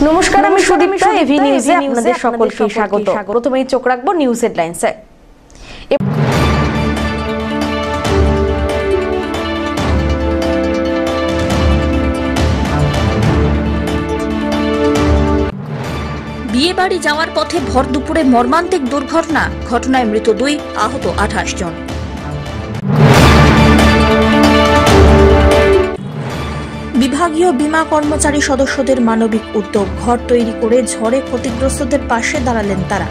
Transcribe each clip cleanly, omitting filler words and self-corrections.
নমস্কার, আমি সুদীপ্তা। এভি নিউজে আপনাদের সকলকে স্বাগত। প্রথমেই চোখ রাখবো নিউজ হেডলাইন্সে। বিয়ে বাড়ি যাওয়ার পথে ভর দুপুরে মর্মান্তিক দুর্ঘটনা, ঘটনায় মৃত 2, আহত 28 জন। বিভাগীয় বীমা কর্মচারী সদস্যদের মানবিক উদ্যোগ, ঘর তৈরি করে ঝড়ে ক্ষতিগ্রস্তদের পাশে দাঁড়ালেন তারা।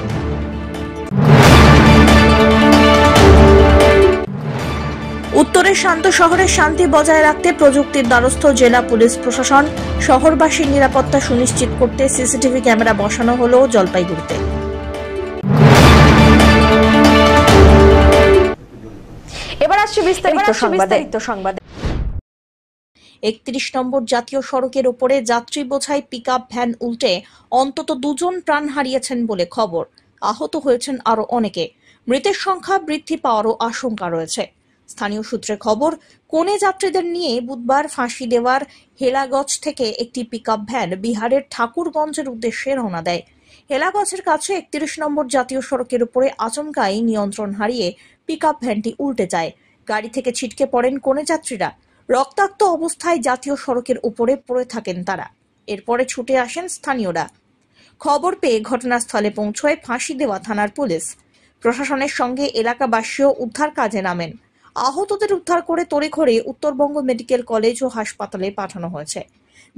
উত্তরের শান্ত শহরে শান্তি বজায় রাখতে প্রযুক্তির দ্বারস্থ জেলা পুলিশ প্রশাসন। শহরবাসীর নিরাপত্তা সুনিশ্চিত করতে সিসিটিভি ক্যামেরা বসানো হলো জলপাইগুড়িতে। এবার আসছে বিস্তারিত সংবাদে। 31 নম্বর জাতীয় সড়কের উপরে যাত্রী বোঝাই পিকআপ ভ্যান উল্টে অন্তত 2 জন প্রাণ হারিয়েছেন বলে খবর। আহত হয়েছেন আরো অনেকে। মৃতের সংখ্যা বৃদ্ধি পাওয়ারও আশঙ্কা রয়েছে। স্থানীয় সূত্রে খবর, কনে যাত্রীদের নিয়ে বুধবার ফাঁসি দেওয়ার হেলাগঞ্জ থেকে একটি পিকআপ ভ্যান বিহারের ঠাকুরগঞ্জের উদ্দেশ্যে রওনা দেয়। হেলাগঞ্জের কাছে 31 নম্বর জাতীয় সড়কের উপরে আচমকাই নিয়ন্ত্রণ হারিয়ে পিকআপ ভ্যানটি উল্টে যায়। গাড়ি থেকে ছিটকে পড়েন কনে যাত্রীরা। রক্তাক্ত অবস্থায় জাতীয় সড়কের উপরে পড়ে থাকেন তারা। এরপরে ছুটে আসেন স্থানীয়রা। খবর পেয়ে ঘটনাস্থলে পৌঁছয় ফাঁসি দেওয়া থানার পুলিশ। প্রশাসনের সঙ্গে এলাকাবাসীও উদ্ধার কাজে নামেন। আহতদের উদ্ধার করে তড়িঘড়ি উত্তরবঙ্গ মেডিকেল কলেজ ও হাসপাতালে পাঠানো হয়েছে।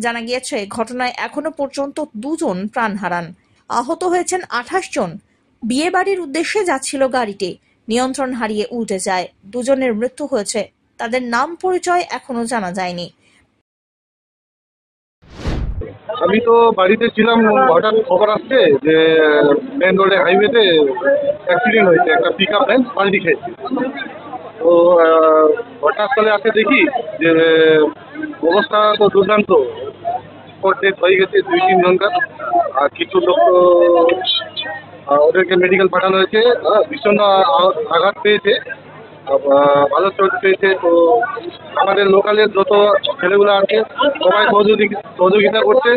জানা গিয়েছে, ঘটনায় এখনো পর্যন্ত 2 জন প্রাণ হারান। আহত হয়েছেন 28 জন। বিয়ে বাড়ির উদ্দেশ্যে যাচ্ছিল গাড়িটি, নিয়ন্ত্রণ হারিয়ে উল্টে যায়। 2 জনের মৃত্যু হয়েছে। তাদের নাম পরিচয় এখনো জানা যায়নি। আমি তো বাড়িতে ছিলাম, হঠাৎ খবর আসছে যে মেন রোডে হাইওয়েতে অ্যাক্সিডেন্ট হয়েছে, একটা পিকআপ ভ্যান পাল্টি খেয়েছে। তো ঘটনাস্থলে আসে দেখি যে অবস্থা তো দুর্দান্ত, স্পট ডেথ হয়ে গেছে 2-3 জনকার। আর কিছু লোক তো ওদেরকে মেডিকেল পাঠানো হয়েছে, ভীষণ আঘাত পেয়েছে, ভালো চোট পেয়েছে। তো আমাদের লোকালের যত ছেলেগুলো আছে সবাই সহযোগিতা করছে।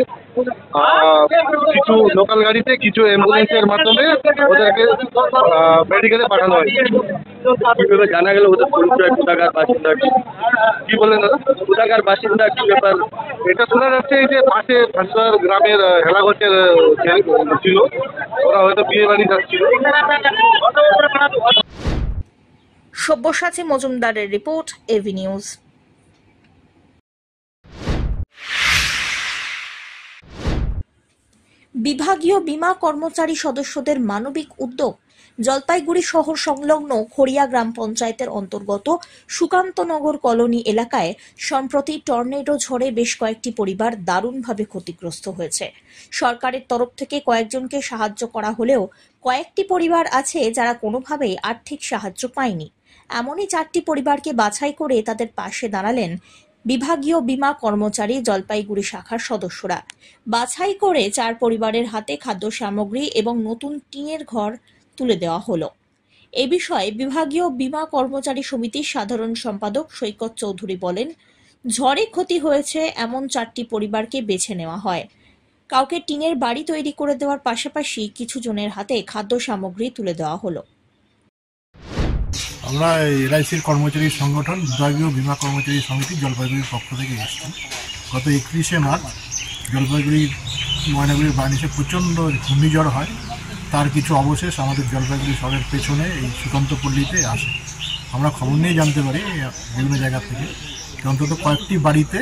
কিছু লোকাল গাড়িতে, কিছু অ্যাম্বুলেন্সের মাধ্যমে ওদেরকে মেডিকেলে পাঠানো হয়েছে। কিভাবে জানা গেল ওদের পরিচয়, কোথাকার বাসিন্দা? কি বললেন দাদা? কোথাকার বাসিন্দা, কি ব্যাপার? এটা শোনা যাচ্ছে এই যে পাশে ভাটুয়ার গ্রামের হেলাগঞ্জের ছিল, ওরা হয়তো বিয়ে বাড়ি যাচ্ছিল। সব্যসাচী মজুমদারের রিপোর্ট, এভি নিউজ। বিভাগীয় বীমা কর্মচারী সদস্যদের মানবিক উদ্যোগ। জলপাইগুড়ি শহর সংলগ্ন খড়িয়া গ্রাম পঞ্চায়েতের অন্তর্গত সুকান্তনগর কলোনি এলাকায় সম্প্রতি টর্নেডো ঝড়ে বেশ কয়েকটি পরিবার দারুণভাবে ক্ষতিগ্রস্ত হয়েছে। সরকারের তরফ থেকে কয়েকজনকে সাহায্য করা হলেও কয়েকটি পরিবার আছে যারা কোনোভাবেই আর্থিক সাহায্য পায়নি। এমনই 4টি পরিবারকে বাছাই করে তাদের পাশে দাঁড়ালেন বিভাগীয় বীমা কর্মচারী জলপাইগুড়ি শাখার সদস্যরা। বাছাই করে 4 পরিবারের হাতে খাদ্য সামগ্রী এবং নতুন টিনের ঘর তুলে দেওয়া হলো। এ বিষয়ে বিভাগীয় বীমা কর্মচারী সমিতির সাধারণ সম্পাদক সৈকত চৌধুরী বলেন, ঝড়ে ক্ষতি হয়েছে এমন 4টি পরিবারকে বেছে নেওয়া হয়। কাউকে টিনের বাড়ি তৈরি করে দেওয়ার পাশাপাশি কিছু জনের হাতে খাদ্য সামগ্রী তুলে দেওয়া হলো। আমরা এলআইসির কর্মচারী সংগঠন বিভাগীয় বীমা কর্মচারী সমিতি জলপাইগুড়ির পক্ষ থেকে এসেছি। গত 31শে মার্চ জলপাইগুড়ির ময়নাগুড়ির বার্নিশে প্রচণ্ড ঘূর্ণিঝড় হয়। তার কিছু অবশেষ আমাদের জলপাইগুড়ি শহরের পেছনে এই সুকান্তপল্লীতে আসে। আমরা খবর নিয়ে জানতে পারি বিভিন্ন জায়গা থেকে অন্তত কয়েকটি বাড়িতে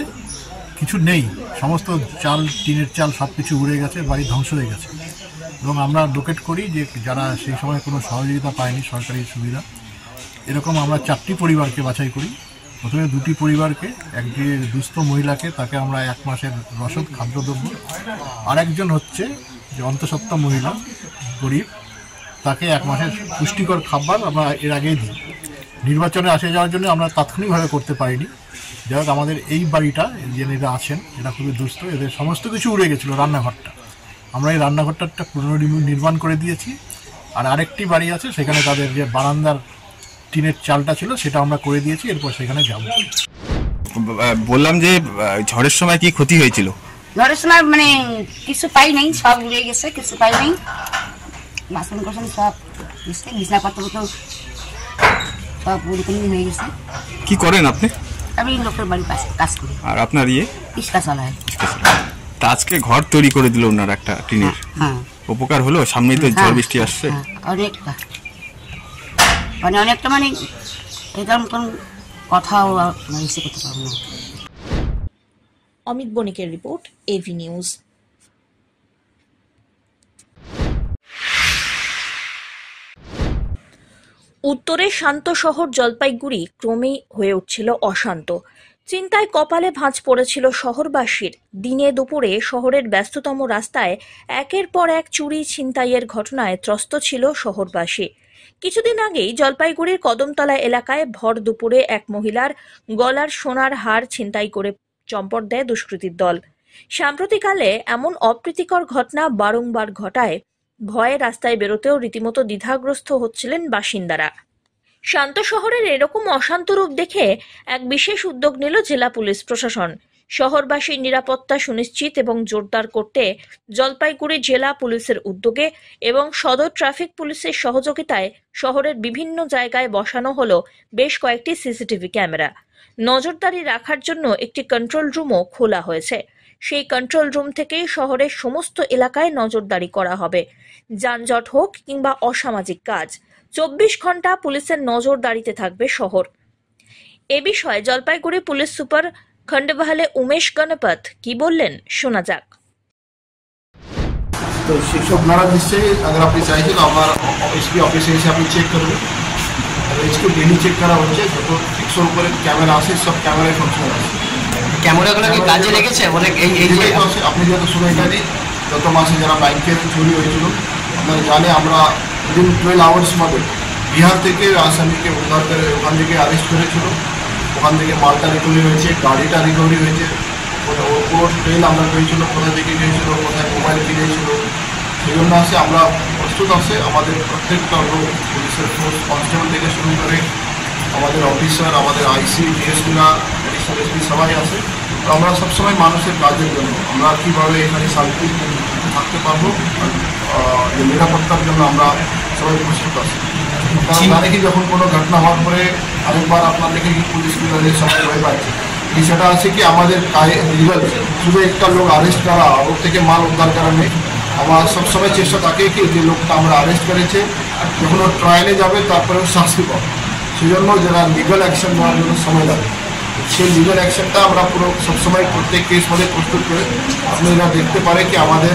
কিছু নেই, সমস্ত চাল, টিনের চাল সব কিছু উড়ে গেছে, বাড়ি ধ্বংস হয়ে গেছে। এবং আমরা লোকেট করি যে যারা সেই সময় কোনো সহযোগিতা পায়নি, সরকারি সুবিধা, এরকম আমরা 4টি পরিবারকে বাছাই করি। প্রথমে 2টি পরিবারকে, একটি দুস্থ মহিলাকে, তাকে আমরা 1 মাসের রসদ খাদ্যদ্রব্য, আর একজন হচ্ছে যে অন্তঃসত্ত্বা মহিলা গরিব, তাকে 1 মাসের পুষ্টিকর খাবার আমরা এর আগেই দিই। নির্বাচনে আসে যাওয়ার জন্য আমরা তাৎক্ষণিকভাবে করতে পারিনি। যাই হোক, আমাদের এই বাড়িটা যেটা আছেন এরা খুবই দুস্থ, এদের সমস্ত কিছু উড়ে গেছিলো। রান্নাঘরটা, আমরা এই রান্নাঘরটা একটা পুনর্নির্মাণ করে দিয়েছি। আর আরেকটি বাড়ি আছে, সেখানে তাদের যে বারান্দার টিনের চালটা ছিল সেটা আমরা করে দিয়েছি। এরপর সেখানে যাব। বললাম যে ঝড়ের সময় কি ক্ষতি হয়েছিল? ঝড়ের সময় মানে কিছু পাই নাই, সব উড়ে গেছে, কিছু পাই নাই। বাসন কোসন সব গেছে, বিছনাপত্র সব ওরকম হয়ে গেছে। কি করেন আপনি? আমি লোকের বাড়ি পাশে কাজ করি। আর আপনার রিক্সা চালায়। তা আজকে ঘর তৈরি করে দিল ওনার একটা টিনের। হ্যাঁ, উপকার হলো? সামনেই তো ঝড় বৃষ্টি আসছে। অনেকটা অনেকটা মানে এরকম কোন কথাও এসে করতে পারবো না। অমিত বণিকের রিপোর্ট, এভি নিউজ। উত্তরে শান্ত শহর জলপাইগুড়ি ক্রমেই হয়ে উঠছিল অশান্ত। চিন্তায় কপালে ভাঁজ পড়েছিল শহরবাসীর। দিনে দুপুরে শহরের ব্যস্ততম রাস্তায় একের পর এক চুরি ছিনতাইয়ের ঘটনায় ত্রস্ত ছিল শহরবাসী। কিছুদিন আগেই জলপাইগুড়ির কদমতলা এলাকায় ভর দুপুরে এক মহিলার গলার সোনার হার ছিনতাই করে চম্পট দেয় দুষ্কৃতীর দল। সাম্প্রতিককালে এমন অপ্রীতিকর ঘটনা বারংবার ঘটায় ভয়ে রাস্তায় বেরোতেও রীতিমতো দ্বিধাগ্রস্ত হচ্ছিলেন বাসিন্দারা। শান্ত শহরের এরকম অশান্ত রূপ দেখে এক বিশেষ উদ্যোগ নিল জেলা পুলিশ প্রশাসন। শহরবাসীর নিরাপত্তা সুনিশ্চিত এবং জোরদার করতে জলপাইগুড়ি জেলা পুলিশের উদ্যোগে এবং সদর ট্রাফিক পুলিশের সহযোগিতায় শহরের বিভিন্ন জায়গায় বসানো হলো বেশ কয়েকটি সিসিটিভি ক্যামেরা। নজরদারি রাখার জন্য একটি কন্ট্রোল রুমও খোলা হয়েছে। সেই কন্ট্রোল রুম থেকেই শহরের সমস্ত এলাকায় নজরদারি করা হবে। যানজট হোক কিংবা অসামাজিক কাজ, 24 ঘন্টা পুলিশের নজরদারিতে থাকবে শহর। এ বিষয়ে জলপাইগুড়ি পুলিশ সুপার খন্ডবাহালে উমেশ গণপত কি বললেন, শোনা যাক। তো সেসব নারা নিশ্চয়ই अगर আপনি চাইছেন তো আমার এসপি অফিসে এসে আপনি চেক করবেন। আর इसको ডেলি চেক করা হচ্ছে, যত 100 উপরে ক্যামেরা আছে সব ক্যামেরায় ফাংশন আছে। ক্যামেরাগুলো কি কাজে লেগেছে? অনেক এই যে আপনি যত শুনে জানি গত মাসে যারা ব্যাংকের চুরি হয়েছিল আপনারা জানে আমরা উইদিন 12 আওয়ার্স মধ্যে বিহার থেকে আসামিকে উদ্ধার করে ওখান থেকে অ্যারেস্ট করেছিল। ওখান থেকে মালটা রিকভারি হয়েছে, গাড়িটা রিকভারি হয়েছে, পুরো ট্রেন আমরা পেয়েছিল, কোথা থেকে গিয়েছিল, কোথায় মোবাইল কিনেছিল। সেই জন্য আছে আমরা প্রস্তুত আছে। আমাদের প্রত্যেকটা লোক পুলিশের ফোর্স কনস্টেবল থেকে শুরু করে আমাদের অফিসার, আমাদের আইসি, ডিএসপিরা, এডিশনাল এসপি সবাই আছে। তো আমরা সবসময় মানুষের কাজের জন্য আমরা কীভাবে এখানে শান্তি থাকতে পারবো, নিরাপত্তার জন্য আমরা সবাই প্রস্তুত আছি। কারণ জানে কি যখন কোনো ঘটনা হওয়ার পরে আরেকবার আপনার দেখে কি পুলিশ বিভাগে সবাই ভয় পাচ্ছে। বিষয়টা আছে কি আমাদের লিগাল শুধু একটা লোক অ্যারেস্ট করা, ওর থেকে মাল উদ্ধার করা নেই। আমার সবসময় চেষ্টা থাকে কি যে লোকটা আমরা অ্যারেস্ট করেছে যখন ও ট্রায়ালে যাবে তারপরে ও শাস্তি পাবে। সেই জন্য যারা লিগাল অ্যাকশন নেওয়ার জন্য সময় লাগে, সেই লিগাল অ্যাকশনটা আমরা পুরো সবসময় প্রত্যেক কেস মধ্যে প্রস্তুত করে আপনারা দেখতে পারে কি আমাদের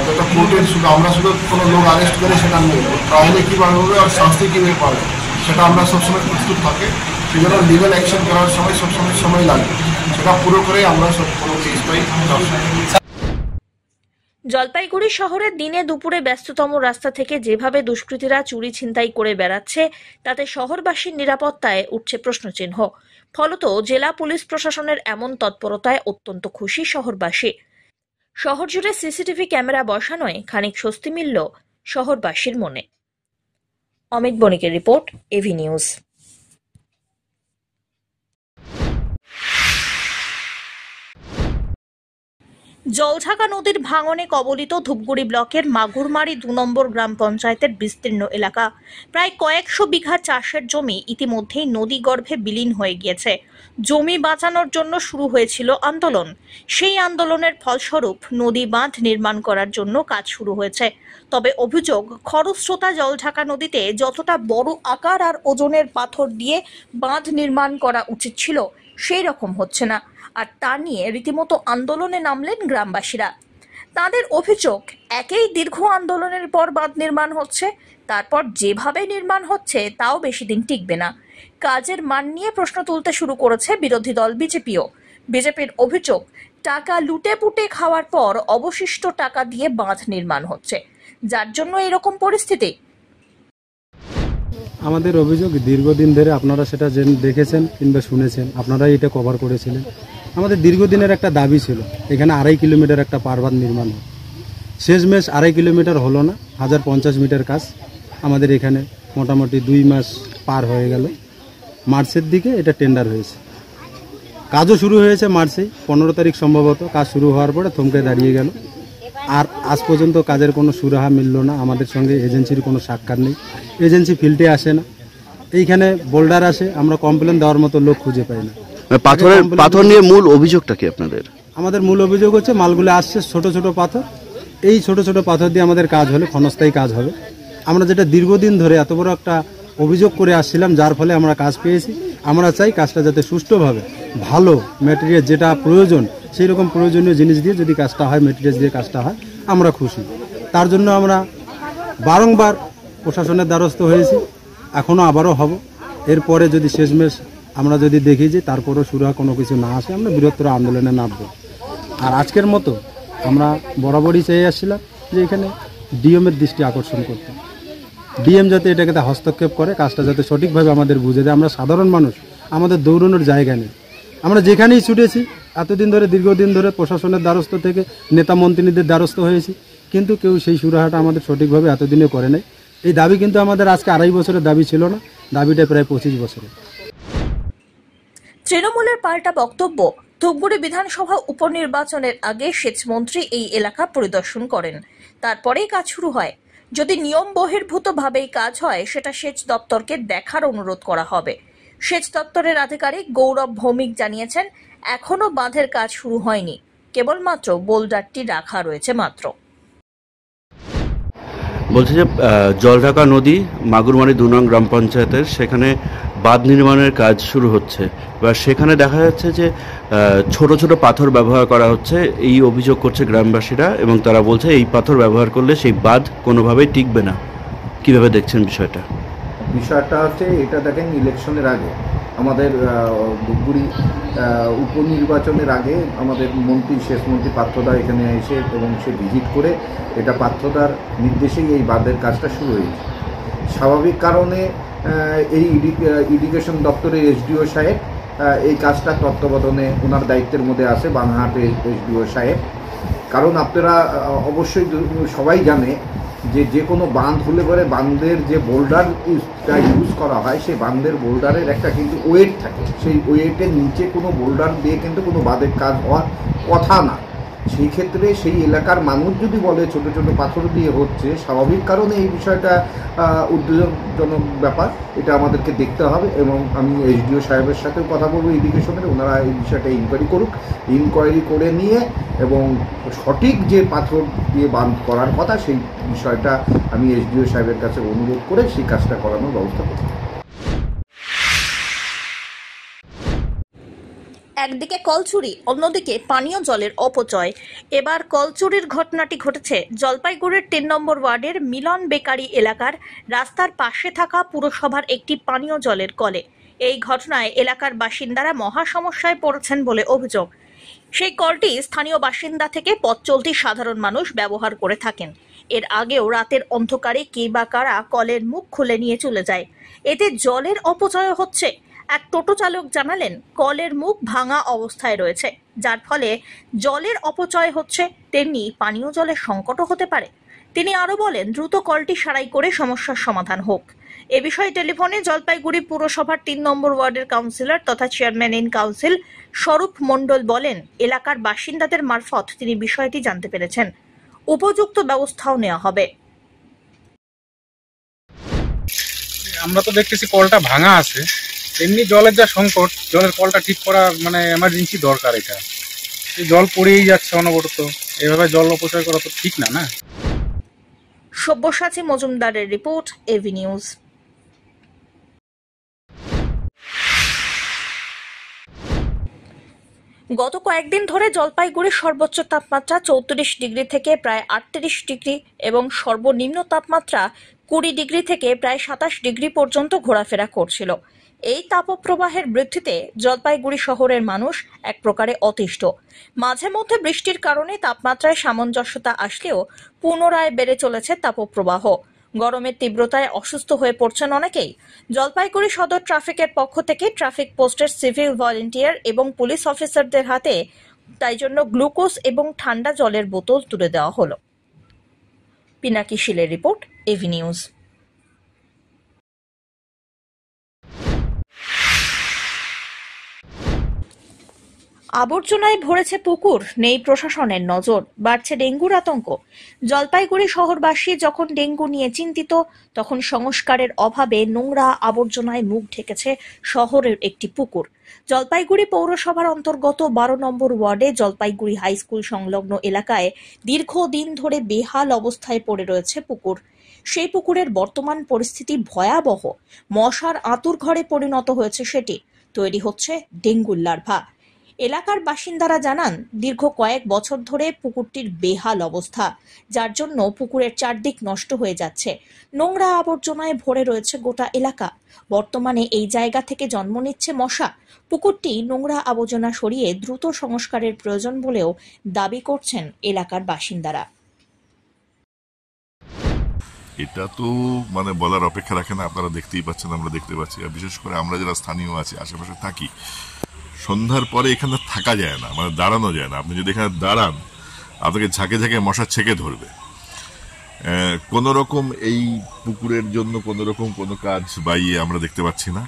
যত কোর্টের শুধু আমরা শুধু কোনো লোক অ্যারেস্ট করে সেটা নেই, ট্রায়ালে কীভাবে হবে আর শাস্তি কীভাবে পাবে সেটা আমরা সবসময় প্রস্তুত থাকে। সেই জন্য লিগাল অ্যাকশন করার সময় সবসময় সময় লাগে, সেটা পুরো করে আমরা সব কোনো কেসটাই। জলপাইগুড়ি শহরের দিনে দুপুরে ব্যস্ততম রাস্তা থেকে যেভাবে দুষ্কৃতীরা চুরি ছিনতাই করে বেড়াচ্ছে তাতে শহরবাসীর নিরাপত্তায় উঠছে প্রশ্নচিহ্ন। ফলত জেলা পুলিশ প্রশাসনের এমন তৎপরতায় অত্যন্ত খুশি শহরবাসী। শহর জুড়ে সিসিটিভি ক্যামেরা বসানোয় খানিক স্বস্তি মিলল শহরবাসীর মনে। অমিত বণিকের রিপোর্ট, এভি নিউজ। জলঢাকা নদীর ভাঙনে কবলিত ধূপগুড়ি ব্লকের মাগুরমারি 2 নম্বর গ্রাম পঞ্চায়েতের বিস্তীর্ণ এলাকা। প্রায় কয়েকশো বিঘা চাষের জমি ইতিমধ্যেই নদীগর্ভে বিলীন হয়ে গিয়েছে। জমি বাঁচানোর জন্য শুরু হয়েছিল আন্দোলন। সেই আন্দোলনের ফলস্বরূপ নদী বাঁধ নির্মাণ করার জন্য কাজ শুরু হয়েছে। তবে অভিযোগ, খরস্রোতা জলঢাকা নদীতে যতটা বড় আকার আর ওজনের পাথর দিয়ে বাঁধ নির্মাণ করা উচিত ছিল সেই রকম হচ্ছে না। আর তা নিয়ে রীতিমতো আন্দোলনে নামলেন গ্রামবাসীরা। তাদের অভিযোগ, একেই দীর্ঘ আন্দোলনের পর বাঁধ নির্মাণ হচ্ছে, তারপর যেভাবে নির্মাণ হচ্ছে তাও বেশি দিন টিকবে না। কাজের মান নিয়ে প্রশ্ন তুলতে শুরু করেছে বিরোধী দল বিজেপিও। বিজেপির অভিযোগ, টাকা লুটে পুটে খাওয়ার পর অবশিষ্ট টাকা দিয়ে বাঁধ নির্মাণ হচ্ছে, যার জন্য এরকম পরিস্থিতি। আমাদের অভিযোগ, দীর্ঘদিন ধরে আপনারা সেটা দেখেছেন কিংবা শুনেছেন, আপনারাই এটা কভার করেছিলেন। আমাদের দীর্ঘদিনের একটা দাবি ছিল এখানে 2.5 কিলোমিটার একটা পারবাঁধ নির্মাণ হয়। শেষমেশ 2.5 কিলোমিটার হলো না, 1050 মিটার কাজ আমাদের এখানে মোটামুটি 2 মাস পার হয়ে গেল। মার্চের দিকে এটা টেন্ডার হয়েছে। কাজও শুরু হয়েছে মার্চে 15 তারিখ সম্ভবত কাজ শুরু হওয়ার পরে থমকে দাঁড়িয়ে গেল। আর আজ পর্যন্ত কাজের কোনো সুরাহা মিলল না। আমাদের সঙ্গে এজেন্সির কোনো সাক্ষাৎ নেই, এজেন্সি ফিল্ডে আসে না। এইখানে বোল্ডার আসে, আমরা কমপ্লেন দেওয়ার মতো লোক খুঁজে পাই না। পাথর নিয়ে মূল অভিযোগটা কি আপনাদের? আমাদের মূল অভিযোগ হচ্ছে মালগুলো আসছে ছোট ছোট পাথর, এই ছোট ছোট পাথর দিয়ে আমাদের কাজ হলে ক্ষণস্থায়ী কাজ হবে। আমরা যেটা দীর্ঘদিন ধরে এত বড় একটা অভিযোগ করে আসছিলাম, যার ফলে আমরা কাজ পেয়েছি। আমরা চাই কাজটা যাতে সুষ্ঠুভাবে ভালো ম্যাটেরিয়াল যেটা প্রয়োজন সেই রকম প্রয়োজনীয় জিনিস দিয়ে যদি কাজটা হয়, ম্যাটেরিয়াল দিয়ে কাজটা হয়, আমরা খুশি। তার জন্য আমরা বারংবার প্রশাসনের দ্বারস্থ হয়েছি, এখনও আবারও হব। এরপরে যদি শেষমেশ আমরা যদি দেখি যে তারপরও সুরাহা কোনো কিছু না আসে, আমরা বৃহত্তর আন্দোলনে নামব। আর আজকের মতো আমরা বরাবরই চেয়ে আসছিলাম যে এখানে ডিএমের দৃষ্টি আকর্ষণ করতে, ডিএম যাতে এটাকে হস্তক্ষেপ করে, কাজটা যাতে সঠিকভাবে আমাদের বুঝে দেয়। আমরা সাধারণ মানুষ, আমাদের দৌড়ানোর জায়গা নেই। আমরা যেখানেই ছুটেছি এতদিন ধরে, দীর্ঘদিন ধরে প্রশাসনের দ্বারস্থ থেকে নেতা মন্ত্রীদের দ্বারস্থ হয়েছি, কিন্তু কেউ সেই সুরাহাটা আমাদের সঠিকভাবে এতদিনে করে নাই। এই দাবি কিন্তু আমাদের আজকে 2.5 বছরের দাবি ছিল না, দাবিটা প্রায় 25 বছরের। তৃণমূলের পাল্টা বক্তব্য। ধূপগুড়ি বিধানসভা উপনির্বাচনের আগে সেচমন্ত্রী এই এলাকা পরিদর্শন করেন, তারপরেই কাজ শুরু হয়। যদি নিয়ম বহির্ভূতভাবেই কাজ হয়, সেটা সেচ দপ্তরকে দেখার অনুরোধ করা হবে। সেচ দপ্তরের আধিকারিক গৌরব ভৌমিক জানিয়েছেন, এখনো বাঁধের কাজ শুরু হয়নি, কেবলমাত্র বোল্ডারটি রাখা রয়েছে মাত্র। বলছে যে জলঢাকা নদী মাগুরমারি 2 নং গ্রাম পঞ্চায়েতের সেখানে বাঁধ নির্মাণের কাজ শুরু হচ্ছে। এবার সেখানে দেখা যাচ্ছে যে ছোট ছোট পাথর ব্যবহার করা হচ্ছে, এই অভিযোগ করছে গ্রামবাসীরা, এবং তারা বলছে এই পাথর ব্যবহার করলে সেই বাঁধ কোনোভাবেই টিকবে না। কিভাবে দেখছেন বিষয়টা? বিষয়টা হচ্ছে, এটা দেখেন ইলেকশনের আগে আমাদের ধূপগুড়ি উপনির্বাচনের আগে আমাদের সেচ মন্ত্রী পার্থদা এখানে এসে এবং সে ভিজিট করে এটা পার্থদার নির্দেশেই এই বাঁধের কাজটা শুরু হয়েছে। স্বাভাবিক কারণে এই ইরিগেশন দপ্তরের এসডিও সাহেব এই কাজটা তত্ত্বাবধানে ওনার দায়িত্বের মধ্যে আছে, বানহাটের এসডিও সাহেব। কারণ আপনারা অবশ্যই সবাই জানে যে কোনো বাঁধ হলে পরে বাঁধের যে বোল্ডার ইউজ করা হয়, সেই বাঁধের বোল্ডারের একটা কিন্তু ওয়েট থাকে, সেই ওয়েটের নিচে কোনো বোল্ডার দিয়ে কিন্তু কোনো বাঁধের কাজ হওয়ার কথা না। সেই ক্ষেত্রে সেই এলাকার মানুষ যদি বলে ছোট ছোট পাথর দিয়ে হচ্ছে, স্বাভাবিক কারণে এই বিষয়টা উদ্বেগজনক ব্যাপার, এটা আমাদেরকে দেখতে হবে। এবং আমি এসডিও সাহেবের সাথেও কথা বলবো ইরিগেশনের, ওনারা এই বিষয়টা ইনকোয়ারি করুক, ইনকোয়ারি করে নিয়ে এবং সঠিক যে পাথর দিয়ে বাঁধ করার কথা সেই বিষয়টা আমি এসডিও সাহেবের কাছে অনুরোধ করে সেই কাজটা করানোর ব্যবস্থা করব। একদিকে কল চুরি, অন্যদিকে পানীয় জলের অপচয়। এবার কল চুরির ঘটনাটি ঘটেছে জলপাইগুড়ির 3 নম্বর ওয়ার্ডের মিলন বেকারি এলাকার রাস্তার পাশে থাকা পুরসভার একটি পানীয় জলের কলে। এই ঘটনায় এলাকার বাসিন্দারা মহা সমস্যায় পড়েছেন বলে অভিযোগ। সেই কলটি স্থানীয় বাসিন্দা থেকে পথ চলতি সাধারণ মানুষ ব্যবহার করে থাকেন। এর আগেও রাতের অন্ধকারে কে বা কারা কলের মুখ খুলে নিয়ে চলে যায়, এতে জলের অপচয় হচ্ছে। এক টোটো চালক জানালেন, কলের মুখ ভাঙা অবস্থায় রয়েছে, যার ফলে জলের অপচয় হচ্ছে, তেমনি পানীয় জলের সংকটও হতে পারে। তিনি আরো বলেন, দ্রুত কলটি সারাই করে সমস্যার সমাধান হোক। এ বিষয়ে টেলিফোনে জলপাইগুড়ি পুরসভার 3 নম্বর ওয়ার্ডের কাউন্সিলর তথা চেয়ারম্যান ইন কাউন্সিল স্বরূপ মণ্ডল বলেন, এলাকার বাসিন্দাদের মারফত তিনি বিষয়টি জানতে পেরেছেন, উপযুক্ত ব্যবস্থাও নেওয়া হবে। আমরা তো দেখতেছি কলটা ভাঙা আছে, এমনি জলের যা সংকট, জলের কলটা ঠিক করা মানে এমার্জেন্সি দরকার। এটা জল পড়েই যাচ্ছে অনবরত, এভাবে জল অপচয় করা তো ঠিক না। না, সব্যসাচী মজুমদারের রিপোর্ট, এভি নিউজ। গত কয়েকদিন ধরে জলপাইগুড়ির সর্বোচ্চ তাপমাত্রা 34 ডিগ্রি থেকে প্রায় 38 ডিগ্রি এবং সর্বনিম্ন তাপমাত্রা 20 ডিগ্রি থেকে প্রায় 27 ডিগ্রি পর্যন্ত ঘোরাফেরা করছিল। এই তাপপ্রবাহের বৃদ্ধিতে জলপাইগুড়ি শহরের মানুষ এক প্রকারে অতিষ্ঠ। মাঝে মধ্যে বৃষ্টির কারণে তাপমাত্রায় সামঞ্জস্যতা আসলেও পুনরায় বেড়ে চলেছে তাপপ্রবাহ। গরমের তীব্রতায় অসুস্থ হয়ে পড়ছেন অনেকেই। জলপাইগুড়ি সদর ট্রাফিকের পক্ষ থেকে ট্রাফিক পোস্টের সিভিল ভলেন্টিয়ার এবং পুলিশ অফিসারদের হাতে তাই জন্য গ্লুকোজ এবং ঠান্ডা জলের বোতল তুলে দেওয়া হলো। পিনাকি শীলের রিপোর্ট, এভি নিউজ। আবর্জনায় ভরেছে পুকুর, নেই প্রশাসনের নজর, বাড়ছে ডেঙ্গুর আতঙ্ক। জলপাইগুড়ি শহরবাসী যখন ডেঙ্গু নিয়ে চিন্তিত, তখন সংস্কারের অভাবে নোংরা আবর্জনায় মুখ ঢেকেছে শহরের একটি পুকুর। জলপাইগুড়ি পৌরসভার অন্তর্গত 12 নম্বর ওয়ার্ডে জলপাইগুড়ি হাই স্কুল সংলগ্ন এলাকায় দীর্ঘদিন ধরে বেহাল অবস্থায় পড়ে রয়েছে পুকুর। সেই পুকুরের বর্তমান পরিস্থিতি ভয়াবহ। মশার আঁতুড়ঘরে পরিণত হয়েছে সেটি। তৈরি হচ্ছে ডেঙ্গুর লার্ভা। এলাকার বাসিন্দারা জানান, দীর্ঘ কয়েক বছর ধরে পুকুরটির বেহাল অবস্থা, যার জন্য পুকুরের চারদিক নষ্ট হয়ে যাচ্ছে। নোংরা আবর্জনায় ভরে রয়েছে গোটা এলাকা। বর্তমানে এই জায়গা থেকে জন্ম নিচ্ছে মশা। পুকুরটি নোংরা আবর্জনা সরিয়ে দ্রুত সংস্কারের প্রয়োজন বলেও দাবি করছেন এলাকার বাসিন্দারা। এটা তো মানে বলার অপেক্ষা রাখে না, আপনারা দেখতেই পাচ্ছেন, আমরা দেখতে পাচ্ছি। আর বিশেষ করে আমরা যারা স্থানীয় আছি, আশেপাশে থাকি, সন্ধ্যার পরে এখানে থাকা যায় না, মানে দাঁড়ানো যায় না। আপনি যদি এখানে দাঁড়ান, আপনাকে ঝাঁকে ঝাঁকে মশা ছেকে ধরবে। কোন রকম এই পুকুরের জন্য কোন রকম কোনো কাজ বাইয়ে আমরা দেখতে পাচ্ছি না।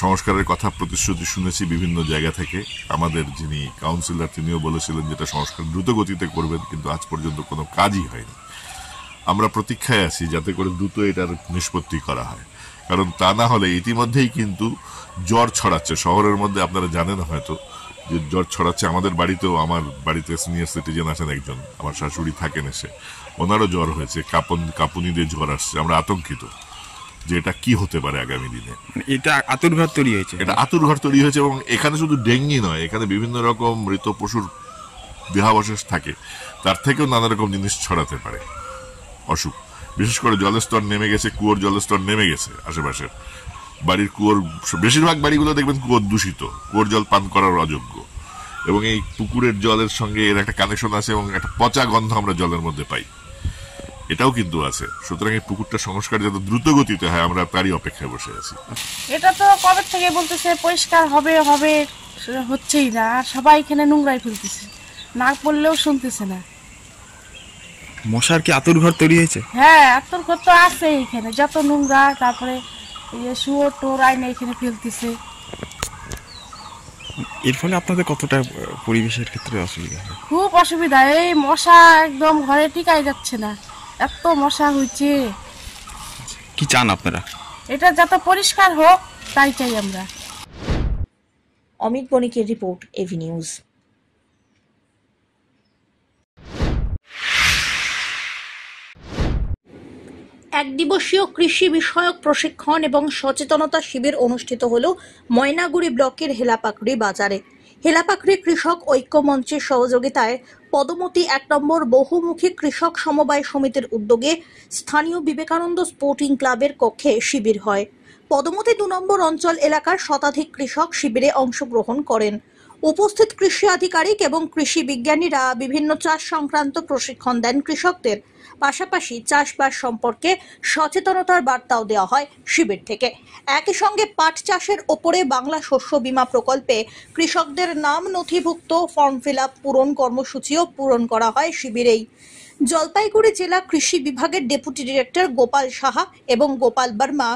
সংস্কারের কথা প্রতিশ্রুতি শুনেছি বিভিন্ন জায়গা থেকে। আমাদের যিনি কাউন্সিলর তিনিও বলেছিলেন যেটা সংস্কার দ্রুত গতিতে করবেন, কিন্তু আজ পর্যন্ত কোনো কাজই হয়নি। আমরা প্রতীক্ষায় আছি যাতে করে দ্রুত এটার নিষ্পত্তি করা হয়, কারণ তা না হলে ইতিমধ্যেই কিন্তু জ্বর ছড়াচ্ছে শহরের মধ্যে। আপনারা জানেন হয়তো যে জ্বর ছড়াচ্ছে। আমাদের বাড়িতেও, আমার বাড়িতে সিনিয়র সিটিজেন আছেন একজন, আমার শাশুড়ি থাকেন, এসে ওনারও জ্বর হয়েছে, কাঁপুনি দিয়ে জ্বর আসছে। আমরা আতঙ্কিত যে এটা কি হতে পারে আগামী দিনে। এটা আতুরঘর তৈরি হয়েছে, এটা আতুরঘর তৈরি হয়েছে। এবং এখানে শুধু ডেঙ্গি নয়, এখানে বিভিন্ন রকম মৃত পশুর দেহাবশেষ থাকে, তার থেকেও নানা রকম জিনিস ছড়াতে পারে অসুখ। বিশেষ করে জলের স্তর নেমে গেছে, কুয়োর জলের স্তর নেমে গেছে আশেপাশের বাড়ির কুয়োর। বেশিরভাগ বাড়িগুলো দেখবেন কুয়োর দূষিত, কুয়োর জল পান করার অযোগ্য। এবং এই পুকুরের জলের সঙ্গে এর একটা কানেকশন আছে এবং একটা পচা গন্ধ আমরা জলের মধ্যে পাই, এটাও কিন্তু আছে। সুতরাং এই পুকুরটা সংস্কার যত দ্রুত গতিতে হয়, আমরা তারই অপেক্ষায় বসে আছি। এটা তো কবে থেকে বলতেছে পরিষ্কার হবে হবে, হচ্ছেই না। আর সবাই এখানে নোংরাই ফেলতেছে, না বললেও শুনতেছে না। মশার কি আতুরঘর তৈরি হয়েছে? হ্যাঁ, আতুরঘর তো আছে এখানে, যত নোংরা, তারপরে শুয়োর টোর আইনে এখানে ফেলতেছে। এর ফলে আপনাদের কতটা পরিবেশের ক্ষেত্রে অসুবিধা? খুব অসুবিধা। এই মশা একদম ঘরে টিকাই যাচ্ছে না, এত মশা হয়েছে। কি চান আপনারা? এটা যত পরিষ্কার হোক তাই চাই আমরা। অমিত বণিকের রিপোর্ট, এভি নিউজ। এক দিবসীয় কৃষি বিষয়ক প্রশিক্ষণ এবং সচেতনতা শিবির অনুষ্ঠিত হল ময়নাগুড়ি ব্লকের হেলাপাকড়ি বাজারে। হেলাপাকড়ি কৃষক ঐক্য মঞ্চের সহযোগিতায় পদমতি 1 নম্বর বহুমুখী কৃষক সমবায় সমিতির উদ্যোগে স্থানীয় বিবেকানন্দ স্পোর্টিং ক্লাবের কক্ষে শিবির হয়। পদমতি 2 নম্বর অঞ্চল এলাকার শতাধিক কৃষক শিবিরে অংশগ্রহণ করেন। উপস্থিত কৃষি আধিকারিক এবং কৃষি বিজ্ঞানীরা বিভিন্ন চাষ সংক্রান্ত প্রশিক্ষণ দেন কৃষকদের। পাশাপাশি চাষবাস সম্পর্কে সচেতনতার বার্তাও দেওয়া হয় শিবির থেকে। একই সঙ্গে পাট চাষের ওপরে বাংলা শস্য বীমা প্রকল্পে কৃষকদের নাম নথিভুক্ত ফর্ম ফিল আপ পূরণ কর্মসূচিও পূরণ করা হয় শিবিরেই। জলপাইগুড়ি জেলা কৃষি বিভাগের ডেপুটি ডিরেক্টর গোপাল সাহা এবং গোপাল বর্মা,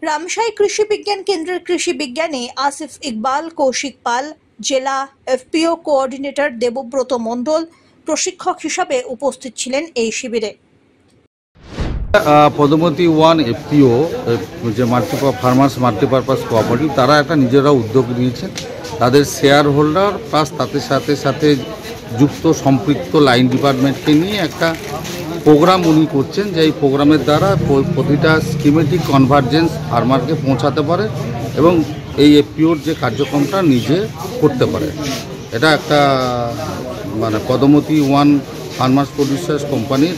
রামসাই কৃষি বিজ্ঞান কেন্দ্রের কৃষি বিজ্ঞানী আসিফ ইকবাল, কৌশিক পাল, জেলা এফপিও কোঅর্ডিনেটর দেবব্রত মণ্ডল প্রশিক্ষক হিসাবে উপস্থিত ছিলেন এই শিবিরে। পদমতি 1 এফপিও যে ফার্মার্স মাল্টিপারপাস কোঅপারেটিভ, তারা একটা নিজেরা উদ্যোগ নিয়েছেন। তাদের শেয়ার হোল্ডার প্লাস তাদের সাথে সাথে যুক্ত সম্পৃক্ত লাইন ডিপার্টমেন্টকে নিয়ে একটা প্রোগ্রাম উনি করছেন, যে এই প্রোগ্রামের দ্বারা প্রতিটা স্কিমেটিক কনভার্জেন্স ফার্মারকে পৌঁছাতে পারে এবং এই এফপিওর যে কার্যক্রমটা নিজে করতে পারে। এটা একটা মানে পদমতি 1 ফার্মার্স প্রডিউসার্স কোম্পানির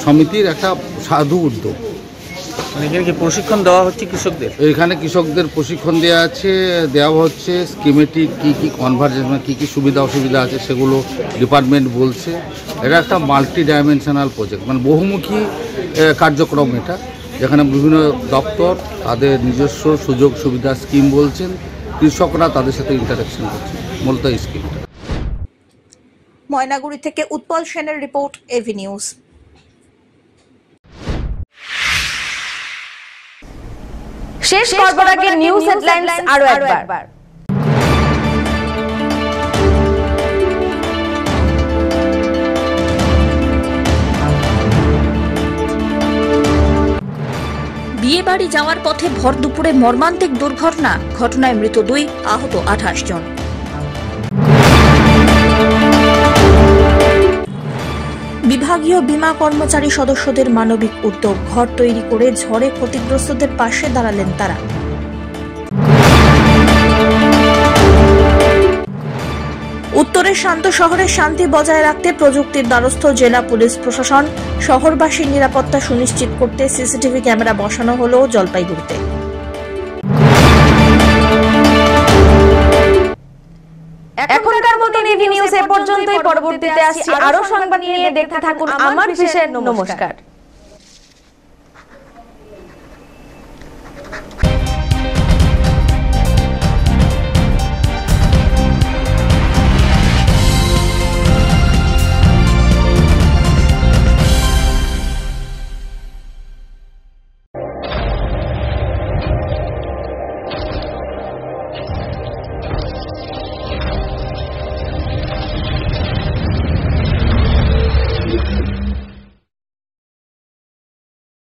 সমিতির একটা সাধু উদ্যোগ। এখানে কি প্রশিক্ষণ দেওয়া হচ্ছে কৃষকদের? এখানে কৃষকদের প্রশিক্ষণ দেওয়া হচ্ছে। স্কিমেটিক কী কনভার্জেন্স, মানে কী সুবিধা অসুবিধা আছে সেগুলো ডিপার্টমেন্ট বলছে। এটা একটা মাল্টি ডাইমেনশনাল প্রজেক্ট, মানে বহুমুখী কার্যক্রম এটা, যেখানে বিভিন্ন দপ্তর তাদের নিজস্ব সুযোগ সুবিধা স্কিম বলছেন, কৃষকরা তাদের সাথে ইন্টারাকশন করছে, মূলত এই স্কিমটা। ময়নাগুড়ি থেকে উৎপল সেনের রিপোর্ট, এভি নিউজ। শেষ করবার আগে নিউজ হেডলাইন্স আরো একবার। বিয়ে বাড়ি যাওয়ার পথে ভর দুপুরে মর্মান্তিক দুর্ঘটনা, ঘটনায় মৃত 2, আহত 28 জন। বিভাগীয় বীমা কর্মচারী সদস্যদের মানবিক উদ্যোগ, ঘর তৈরি করে ঝড়ে ক্ষতিগ্রস্তদের পাশে দাঁড়ালেন তারা। উত্তরের শান্ত শহরে শান্তি বজায় রাখতে প্রযুক্তির দ্বারস্থ জেলা পুলিশ প্রশাসন। শহরবাসীর নিরাপত্তা সুনিশ্চিত করতে সিসিটিভি ক্যামেরা বসানো হলো জলপাইগুড়িতে। এখনকার মতো নিউজ এ পর্যন্তই। পরবর্তীতে আসছি আরো সংবাদ নিয়ে, দেখতে থাকুন আমার বিশেষ। নমস্কার।